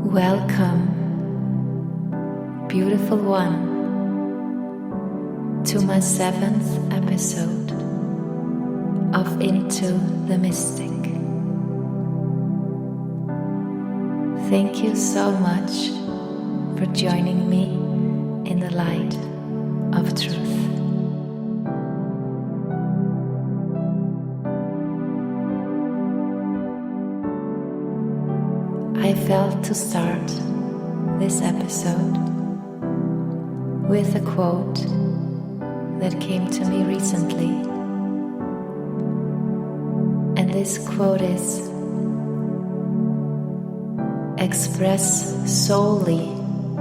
Welcome, beautiful one, to my 7th episode of Into the Mystic. Thank you so much for joining me in the light of truth. I felt to start this episode with a quote that came to me recently. And this quote is, "Express solely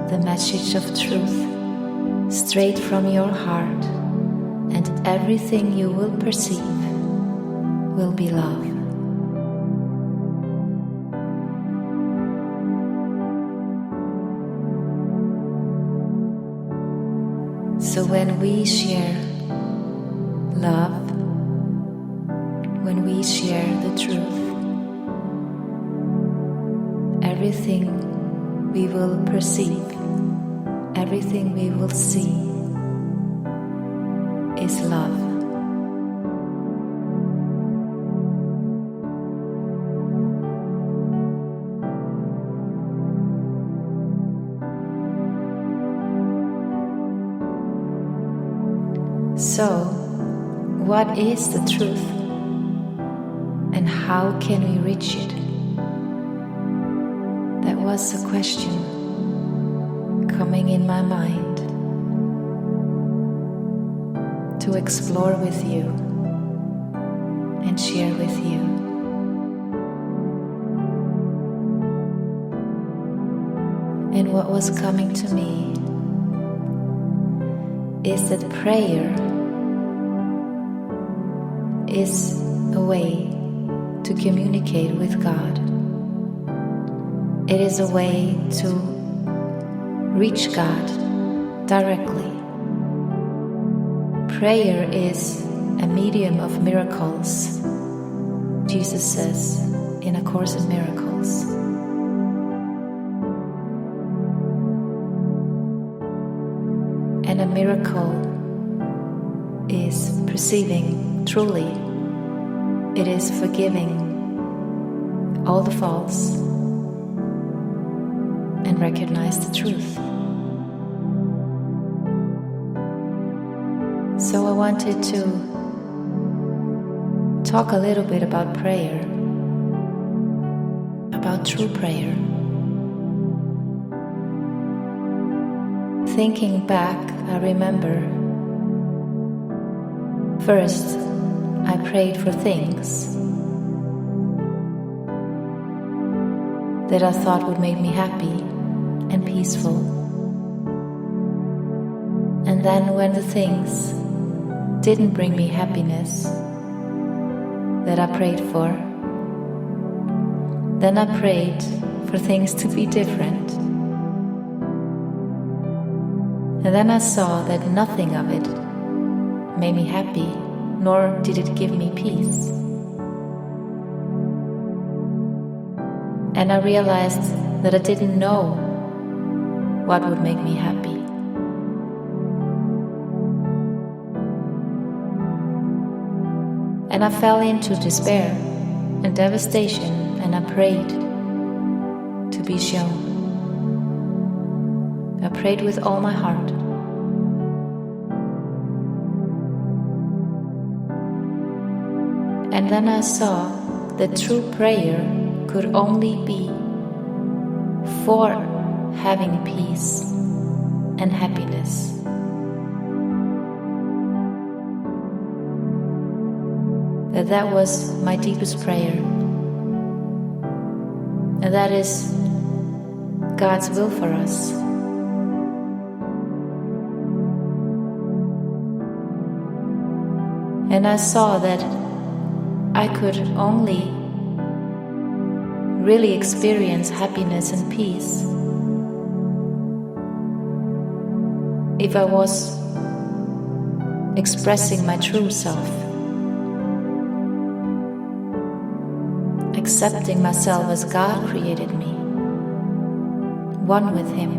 the message of truth straight from your heart, and everything you will perceive will be love." So when we share love, when we share the truth, everything we will perceive, everything we will see is love. So, what is the truth, and how can we reach it? That was a question coming in my mind to explore with you and share with you. And what was coming to me is that prayer is a way to communicate with God. It is a way to reach God directly. Prayer is a medium of miracles, Jesus says in A Course in Miracles. And a miracle is perceiving truly. It is forgiving all the faults and recognize the truth. So I wanted to talk a little bit about prayer, about true prayer. Thinking back, I remember first I prayed for things that I thought would make me happy and peaceful. And then when the things didn't bring me happiness that I prayed for, then I prayed for things to be different. And then I saw that nothing of it made me happy, nor did it give me peace. And I realized that I didn't know what would make me happy. And I fell into despair and devastation, and I prayed to be shown. I prayed with all my heart. And then I saw that true prayer could only be for having peace and happiness. That was my deepest prayer. And that is God's will for us. And I saw that I could only really experience happiness and peace if I was expressing my true self, accepting myself as God created me, one with Him.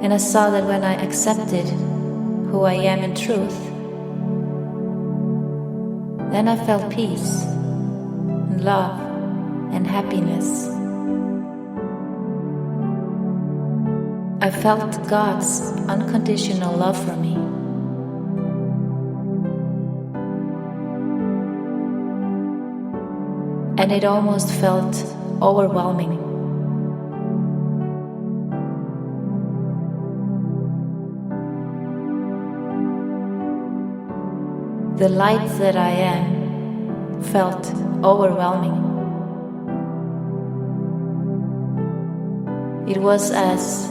And I saw that when I accepted who I am in truth, then I felt peace and love and happiness. I felt God's unconditional love for me. And it almost felt overwhelming. The light that I am felt overwhelming. It was as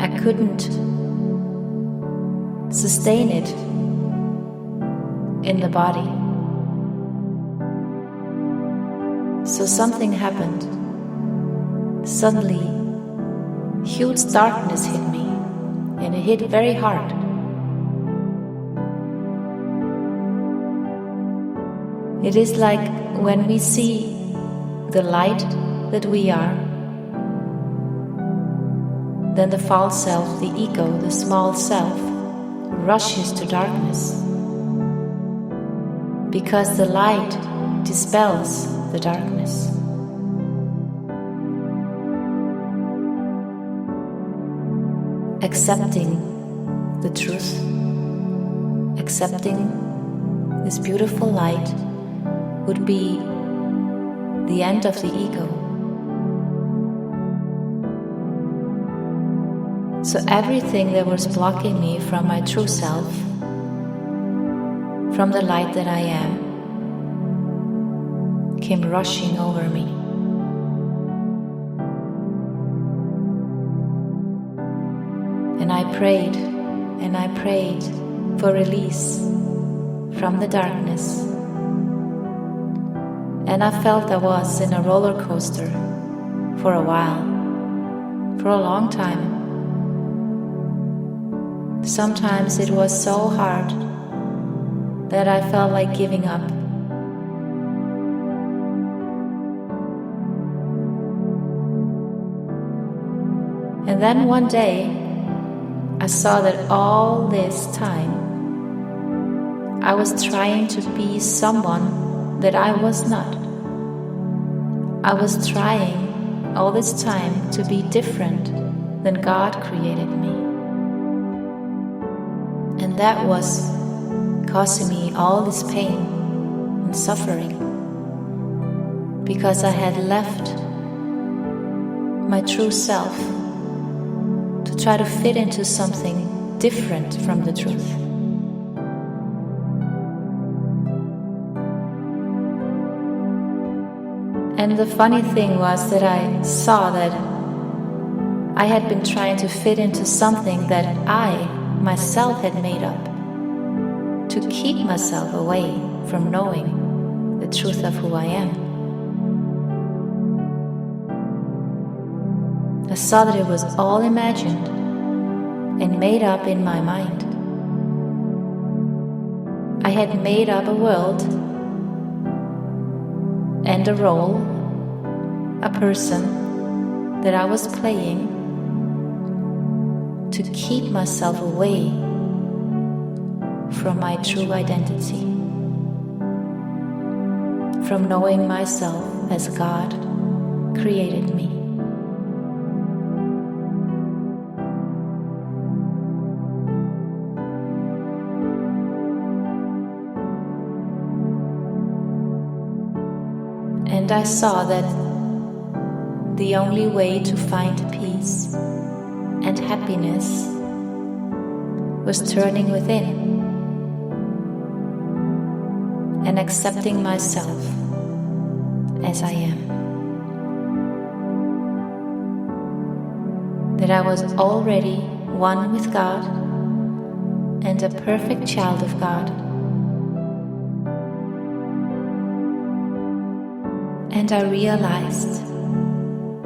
I couldn't sustain it in the body. So something happened. Suddenly, huge darkness hit me, and it hit very hard. It is like when we see the light that we are, then the false self, the ego, the small self, rushes to darkness, because the light dispels the darkness. Accepting the truth, accepting this beautiful light would be the end of the ego. So everything that was blocking me from my true self, from the light that I am, came rushing over me. And I prayed for release from the darkness. And I felt I was in a roller coaster for a while, for a long time. Sometimes it was so hard that I felt like giving up. And then one day, I saw that all this time, I was trying to be someone that I was not. I was trying all this time to be different than God created me. And that was causing me all this pain and suffering, because I had left my true self to try to fit into something different from the truth. And the funny thing was that I saw that I had been trying to fit into something that I myself had made up to keep myself away from knowing the truth of who I am. I saw that it was all imagined and made up in my mind. I had made up a world and a role, a person that I was playing to keep myself away from my true identity, from knowing myself as God created me. And I saw that the only way to find peace and happiness was turning within and accepting myself as I am. That I was already one with God and a perfect child of God. And I realized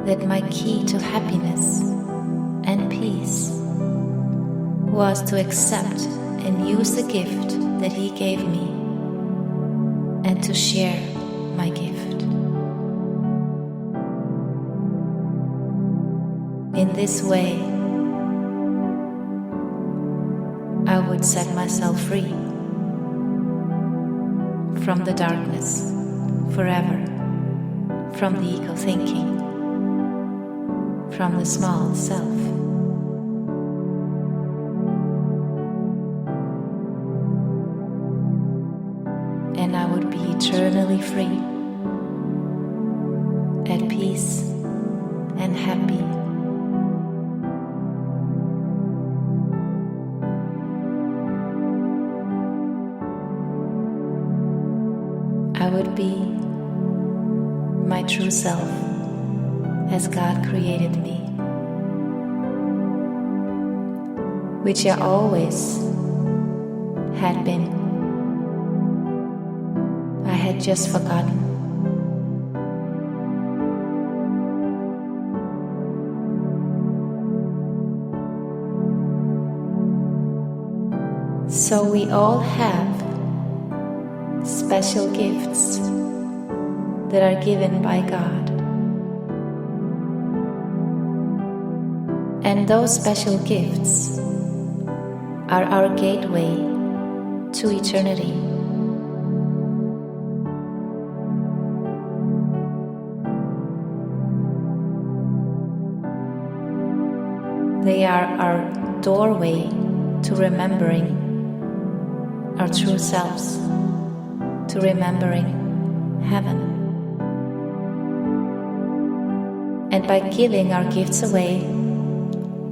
that my key to happiness and peace was to accept and use the gift that He gave me and to share my gift. in this way, I would set myself free from the darkness forever, from the ego thinking, from the small self. And I would be eternally free, at peace and happy. I would be my true self as God created me, which I always had been. I had just forgotten. So we all have special gifts that are given by God. And those special gifts are our gateway to eternity. They are our doorway to remembering our true selves, to remembering heaven. And by giving our gifts away,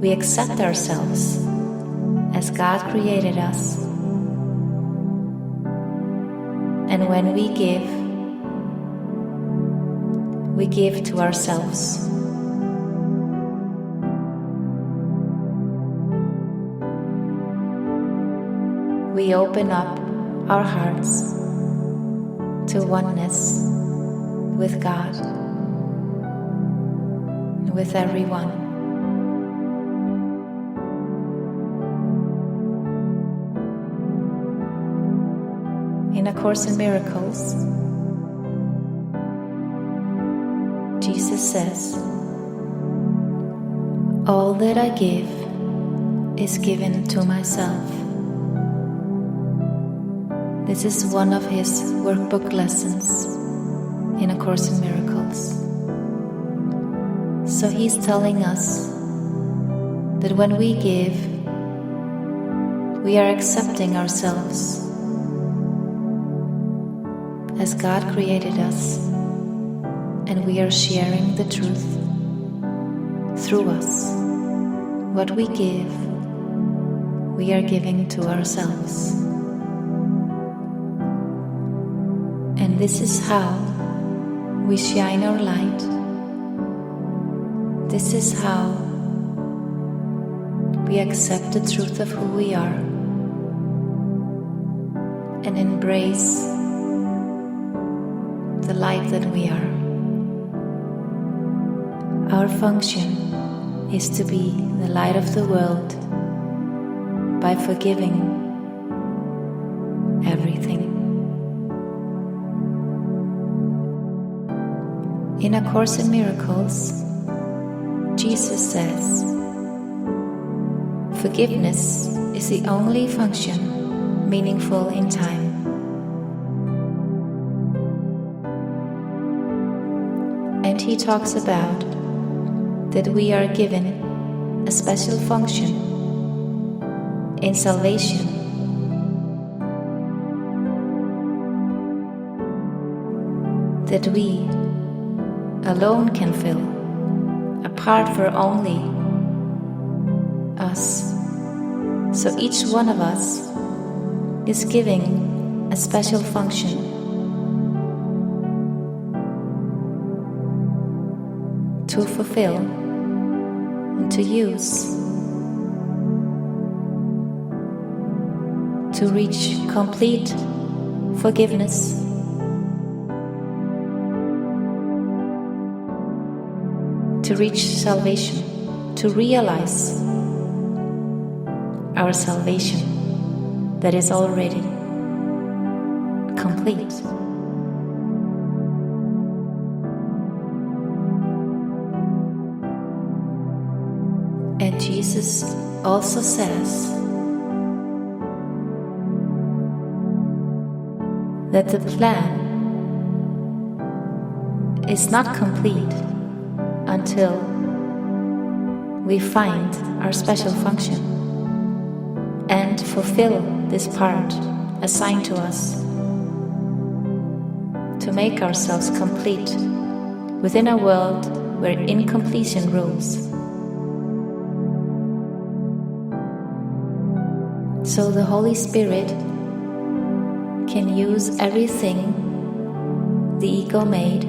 we accept ourselves as God created us. And when we give to ourselves. We open up our hearts to oneness with God and with everyone. In A Course in Miracles, Jesus says, "All that I give is given to myself." This is one of his workbook lessons in A Course in Miracles. So he's telling us that when we give, we are accepting ourselves as God created us, and we are sharing the truth through us. What we give, we are giving to ourselves. And this is how we shine our light. This is how we accept the truth of who we are and embrace the light that we are. Our function is to be the light of the world by forgiving everything. In A Course in Miracles, Jesus says, "Forgiveness is the only function meaningful in time." And he talks about that we are given a special function in salvation. That we alone can fill, apart from only us. So each one of us is giving a special function. To fulfill and to use, to reach complete forgiveness, to reach salvation, to realize our salvation that is already complete. Jesus also says that the plan is not complete until we find our special function and fulfill this part assigned to us to make ourselves complete within a world where incompletion rules. So the Holy Spirit can use everything the ego made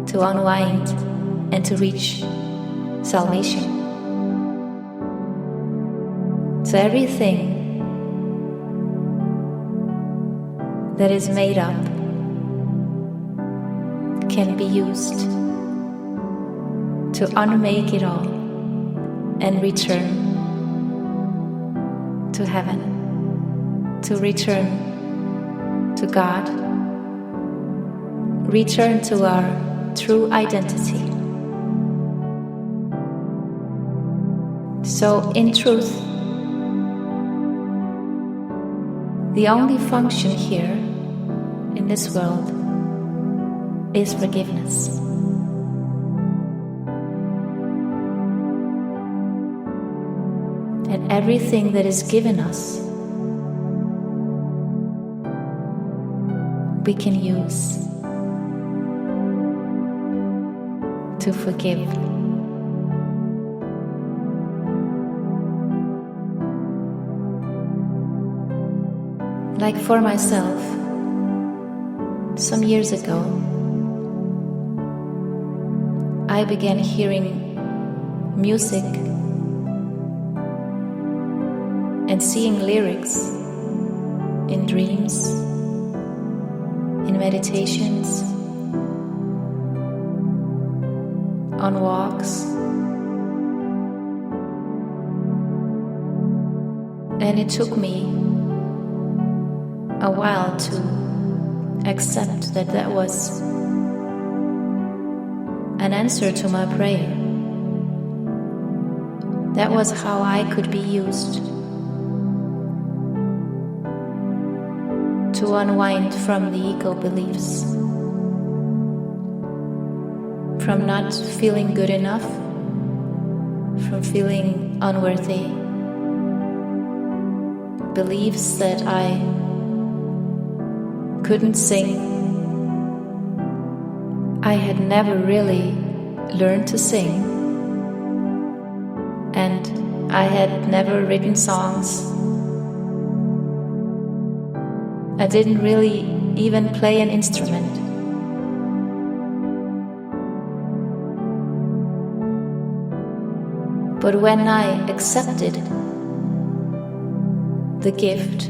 to unwind and to reach salvation. So everything that is made up can be used to unmake it all and return to heaven, to return to God, return to our true identity. So in truth, the only function here in this world is forgiveness. And everything that is given us, we can use to forgive. Like for myself, some years ago, I began hearing music and seeing lyrics in dreams, in meditations, on walks, and it took me a while to accept that that was an answer to my prayer. That was how I could be used to unwind from the ego beliefs, from not feeling good enough, from feeling unworthy, beliefs that I couldn't sing. I had never really learned to sing, and I had never written songs. I didn't really even play an instrument. But when I accepted the gift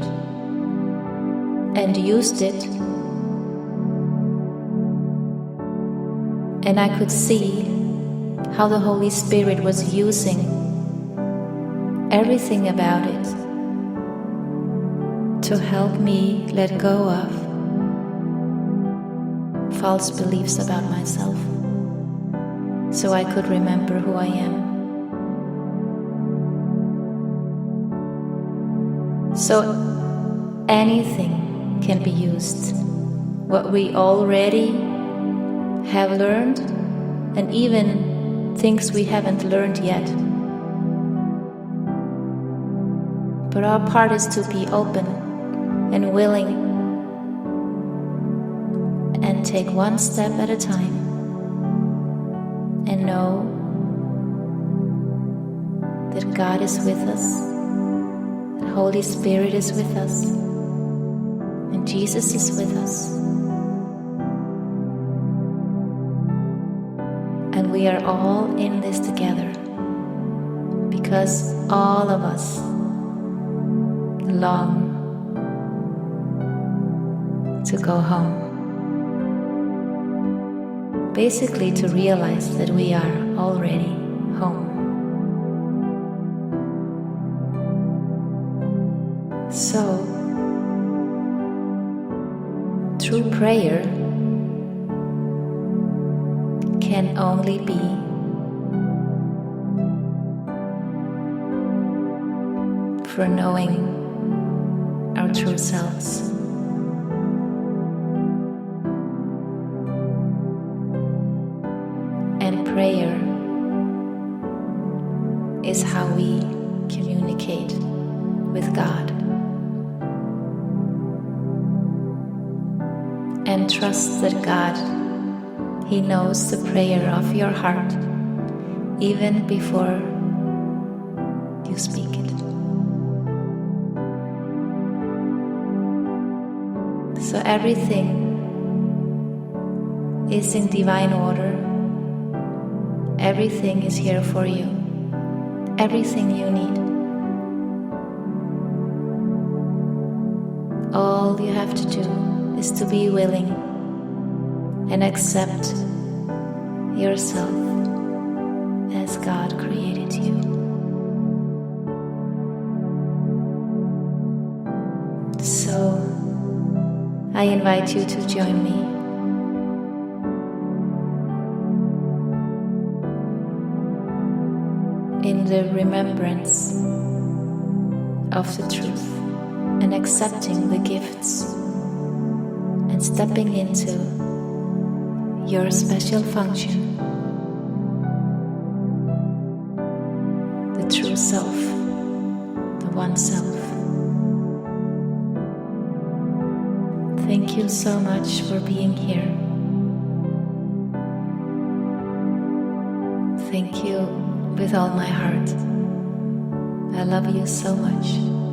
and used it, and I could see how the Holy Spirit was using everything about it to help me let go of false beliefs about myself, so I could remember who I am. So anything can be used, what we already have learned, and even things we haven't learned yet. But our part is to be open and willing and take one step at a time and know that God is with us, the Holy Spirit is with us, and Jesus is with us. And we are all in this together, because all of us long to go home. Basically, to realize that we are already home. So, through prayer can only be for knowing our true selves. And prayer is how we communicate with God. And trust that God, He knows the prayer of your heart even before you speak it. So everything is in divine order. Everything is here for you. Everything you need. All you have to do is to be willing and accept yourself as God created you. So, I invite you to join me in the remembrance of the truth and accepting the gifts and stepping into your special function, the true self, the one self. Thank you so much for being here. Thank you with all my heart. I love you so much.